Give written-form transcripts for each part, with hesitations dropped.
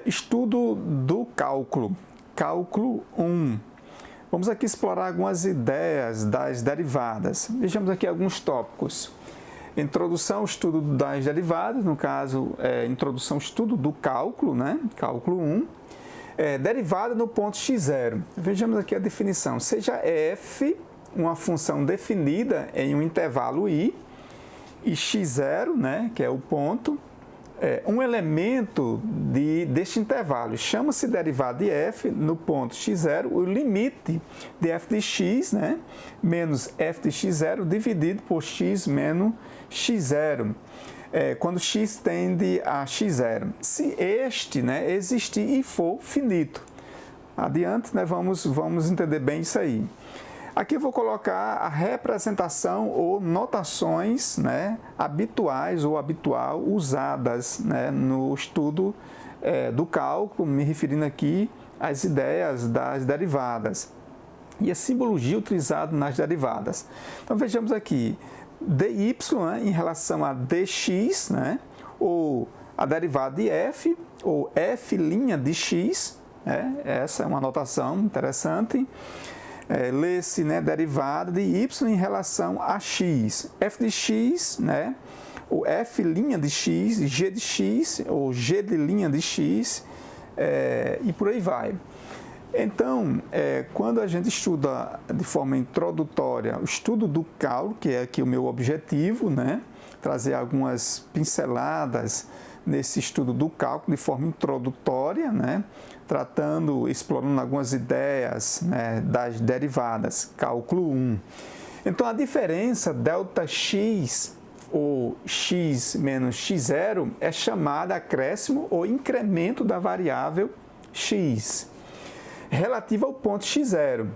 Estudo do cálculo, cálculo 1. Vamos aqui explorar algumas ideias das derivadas. Vejamos aqui alguns tópicos. Introdução ao estudo das derivadas, no caso, introdução ao estudo do cálculo, né? Cálculo 1. Derivada no ponto x0. Vejamos aqui a definição. Seja f uma função definida em um intervalo i, e x0, né, que é o ponto, um elemento deste intervalo. Chama-se derivada de f no ponto x0, o limite de f de x, né, menos f de x0 dividido por x menos x0, quando x tende a x0. Se este, né, existir e for finito. Adiante, né, vamos entender bem isso aí. Aqui eu vou colocar a representação ou notações, né, habituais ou habitual usadas, né, no estudo do cálculo, me referindo aqui às ideias das derivadas e a simbologia utilizada nas derivadas. Então vejamos aqui, dy, né, em relação a dx, né, ou a derivada de f, ou f' de x, né, essa é uma notação interessante. Lê-se, né, derivada de y em relação a x. F de x, né, o f' de x, g de x, ou g de x, e por aí vai. Então, quando a gente estuda de forma introdutória o estudo do cálculo, que é aqui o meu objetivo, né, trazer algumas pinceladas nesse estudo do cálculo de forma introdutória, né, explorando algumas ideias, né, das derivadas, cálculo 1. Então, a diferença ΔX ou x menos x0 é chamada acréscimo ou incremento da variável x, relativa ao ponto x0,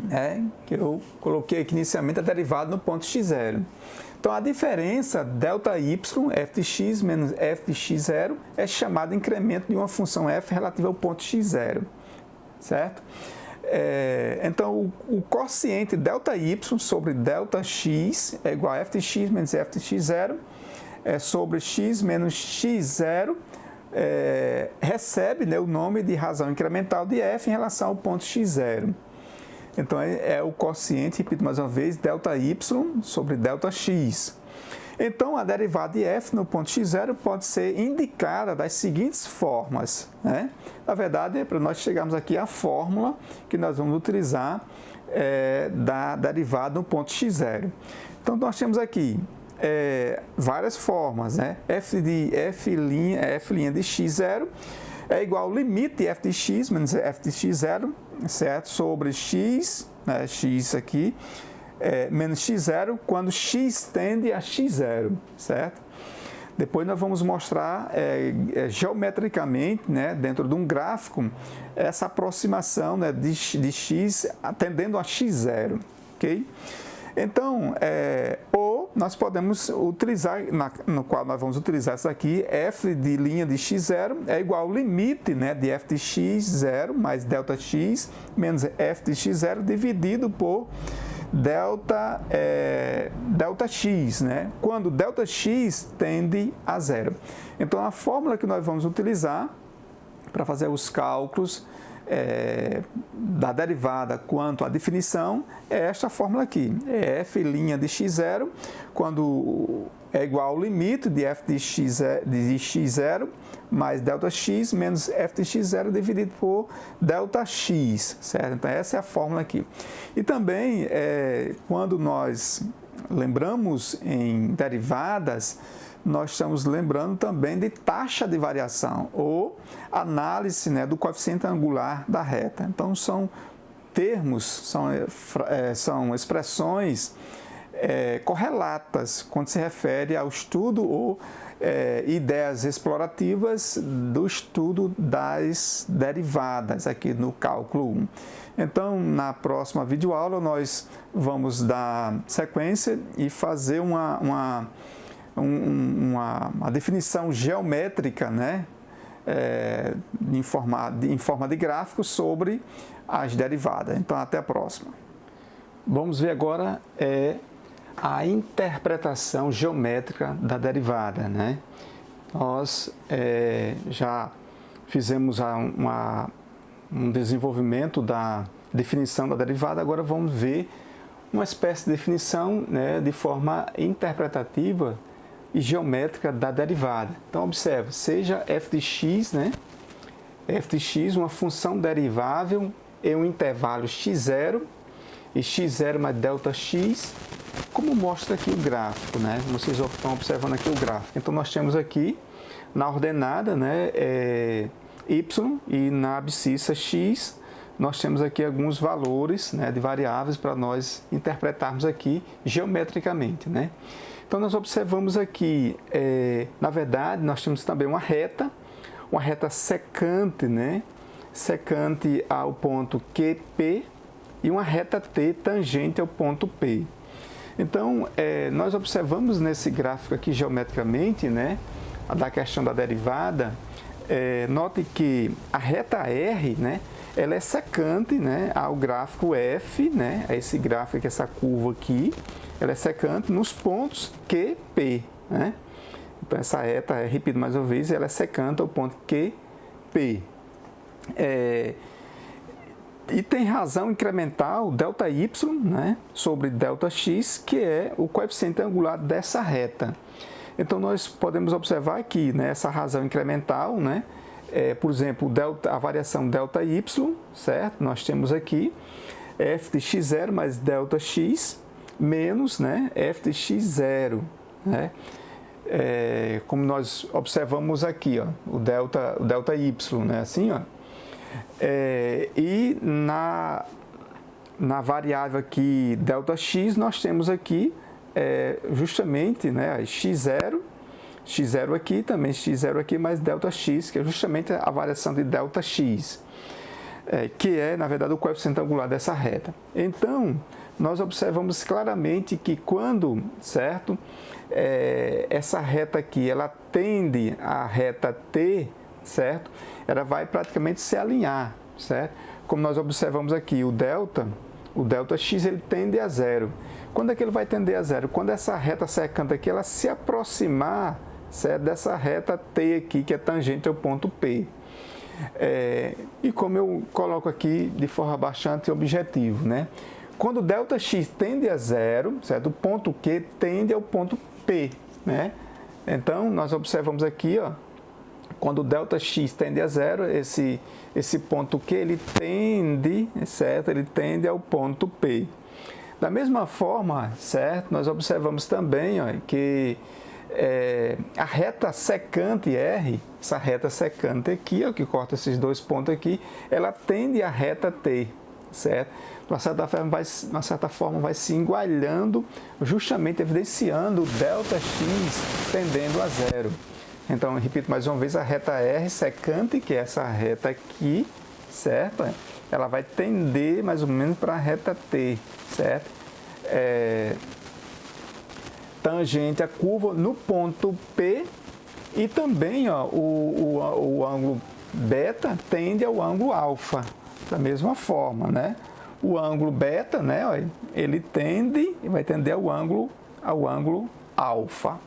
né, que eu coloquei aqui inicialmente a derivada no ponto x0. Então, a diferença ΔY, f de x menos f de x0, é chamado incremento de uma função f relativa ao ponto x0, certo? Então, o quociente ΔY sobre ΔX é igual a f de x menos f de x0 sobre x menos x0, recebe, né, o nome de razão incremental de f em relação ao ponto x0. Então, é o quociente, repito mais uma vez, ΔY sobre ΔX. Então, a derivada de f no ponto x0 pode ser indicada das seguintes formas, né? Na verdade, para nós chegarmos aqui à fórmula que nós vamos utilizar da derivada no ponto x0. Então, nós temos aqui várias formas, né? F' de x0 é igual ao limite de f de x menos f de x0, certo? Sobre x, né, x aqui, menos x0, quando x tende a x0, certo? Depois nós vamos mostrar geometricamente, né, dentro de um gráfico, essa aproximação, né, de x tendendo a x0, ok? Então, ou nós podemos utilizar, no qual nós vamos utilizar isso aqui, f de linha de x0 é igual ao limite, né, de f de x0 mais ΔX menos f de x0 dividido por ΔX, né, quando ΔX tende a zero. Então, a fórmula que nós vamos utilizar para fazer os cálculos da derivada quanto à definição é esta fórmula aqui, f' de x0, quando é igual ao limite de f de x0 mais ΔX menos f de x0 dividido por ΔX, certo? Então, essa é a fórmula aqui. E também, quando nós lembramos em derivadas, nós estamos lembrando também de taxa de variação ou análise, né, do coeficiente angular da reta. Então, são termos, são expressões correlatas quando se refere ao estudo ou ideias explorativas do estudo das derivadas aqui no cálculo 1. Então, na próxima videoaula, nós vamos dar sequência e fazer uma definição geométrica, né, em forma de gráfico sobre as derivadas. Então, até a próxima. Vamos ver agora a interpretação geométrica da derivada, né? Nós já fizemos um desenvolvimento da definição da derivada, agora vamos ver uma espécie de definição, né, de forma interpretativa e geométrica da derivada. Então, observe, seja f de x, né, f de x, uma função derivável em um intervalo x0 e x0 mais delta-x, como mostra aqui o gráfico, né? Vocês estão observando aqui o gráfico. Então, nós temos aqui na ordenada, né, y, e na abscissa x, nós temos aqui alguns valores, né, de variáveis para nós interpretarmos aqui geometricamente, né? Então, nós observamos aqui, na verdade, nós temos também uma reta secante, né, secante ao ponto QP e uma reta T tangente ao ponto P. Então, nós observamos nesse gráfico aqui geometricamente, né, da questão da derivada, note que a reta R, né, ela é secante, né, ao gráfico F, né, a esse gráfico aqui, essa curva aqui, ela é secante nos pontos Q, P, né? Então, essa reta, repito mais uma vez, ela é secante ao ponto Q, P. E tem razão incremental ΔY, né, sobre ΔX, que é o coeficiente angular dessa reta. Então, nós podemos observar aqui, né, essa razão incremental, né, por exemplo, a variação ΔY, certo? Nós temos aqui f de x0 mais ΔX menos, né, f de x0, né? Como nós observamos aqui, ó, o ΔY, né, assim, ó. E na variável aqui ΔX, nós temos aqui justamente, né, x0 aqui, também x0 aqui, mais ΔX, que é justamente a variação de ΔX, que é, na verdade, o coeficiente angular dessa reta. Então, nós observamos claramente que quando, certo, essa reta aqui, ela tende à reta T, certo, ela vai praticamente se alinhar, certo? Como nós observamos aqui, o ΔX, ele tende a zero. Quando é que ele vai tender a zero? Quando essa reta secante aqui, ela se aproximar, certo, dessa reta T aqui, que é tangente ao ponto P. E como eu coloco aqui de forma bastante objetiva, né? Quando ΔX tende a zero, certo, o ponto Q tende ao ponto P, né? Então, nós observamos aqui, ó, quando ΔX tende a zero, esse ponto Q, ele tende, certo, ele tende ao ponto P. Da mesma forma, certo, nós observamos também, ó, que a reta secante R, essa reta secante aqui, ó, que corta esses dois pontos aqui, ela tende à reta T, certo? De uma certa forma vai se igualando, justamente evidenciando o ΔX tendendo a zero. Então, eu repito mais uma vez, a reta R secante, que é essa reta aqui, certo? Ela vai tender mais ou menos para a reta T, certo? Tangente a curva no ponto P, e também, ó, o ângulo beta tende ao ângulo alfa, da mesma forma, né? O ângulo beta, né, ó, ele vai tender ao ângulo alfa,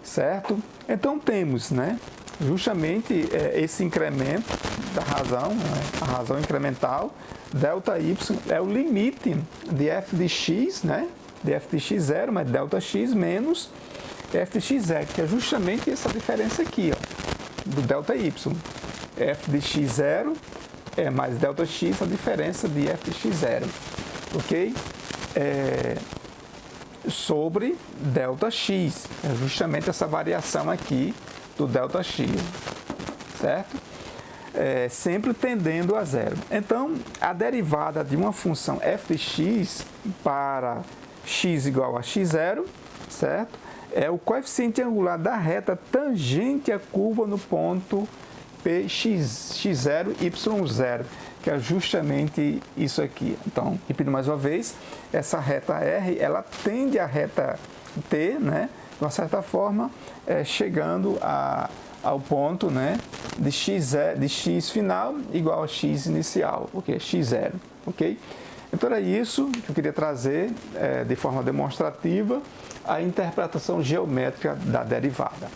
certo? Então temos, né, justamente esse incremento da razão, né, a razão incremental, ΔY é o limite de f de x, né, de f de x0 mais ΔX menos f de x0, que é justamente essa diferença aqui, ó, do ΔY. F de x0 mais ΔX, a diferença de f de x0, ok? Sobre ΔX, é justamente essa variação aqui do ΔX, certo? Sempre tendendo a zero. Então, a derivada de uma função f de x para x igual a x0, certo? É o coeficiente angular da reta tangente à curva no ponto X0, Y0, que é justamente isso aqui. Então, repito mais uma vez, essa reta R, ela tende à reta T, né, de uma certa forma, chegando ao ponto, né, de x final igual a x inicial, ok? X0, ok? Então, era isso que eu queria trazer de forma demonstrativa a interpretação geométrica da derivada.